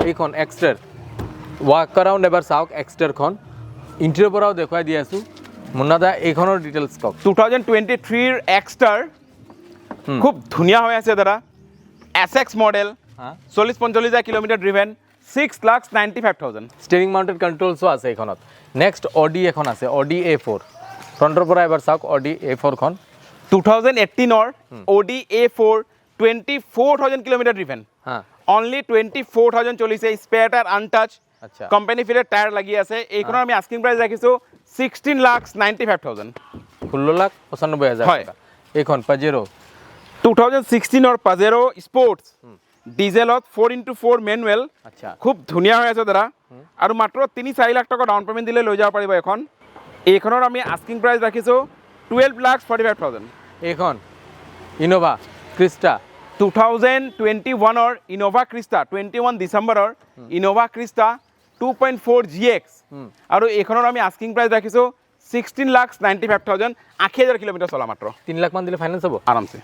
এইখন Exter walk around এবাৰ চাওক এক্সটাৰখন ইণ্টেৰিয়ৰ পৰাও দেখুৱাই দি আছোঁ মুন্না দা এইখনৰ ডিটেইলছ কওক 2023 ৰ এক্সটাৰ খুব ধুনীয়া হৈ আছে দাদা SX model 40-45 kilometre driven 6,95,000 steering mounted কণ্ট্ৰলছো আছে এইখনত নেক্সট অডি এখন আছে অডি A4 ফ্ৰণ্টৰ পৰা এবাৰ চাওক অডি A4 খন 2018 ৰ Audi A4 24,000 kilometre driven only 24,000 চলিছে স্পেয়াৰ টায়াৰ আনটাচ আচ্ছা কোম্পানী ফিটেড টায়াৰ লাগি আছে এইখনৰ আমি আস্কিং প্ৰাইচ ৰাখিছোঁ 16,95,000 16,95,000 হয়। টকা এইখন পাজেৰো 2016 ৰ পাজেৰো স্পৰ্টছ ডিজেলত 4x4 মেনুৱেল আচ্ছা খুব ধুনীয়া হৈ আছে দাদা আৰু মাত্ৰ 3-4 লাখ টকা ডাউন পেমেণ্ট দিলে লৈ যাব পাৰিব এইখনৰ আমি আস্কিং প্ৰাইচ ৰাখিছোঁ 12,45,000 এইখন ইনোভা ক্ৰিষ্টা 2021 ৰ ইনোভা ক্ৰিষ্টা 21 ডিচেম্বৰৰ ইনোভা ক্ৰিষ্টা 2.4 GX আৰু এইখনৰ আমি আস্কিং প্ৰাইচ ৰাখিছোঁ 16,95,000 80,000 কিলোমিটাৰ চলা মাত্ৰ 3 লাখ মান দিলে ফাইনেন্স হ'ব আৰামছে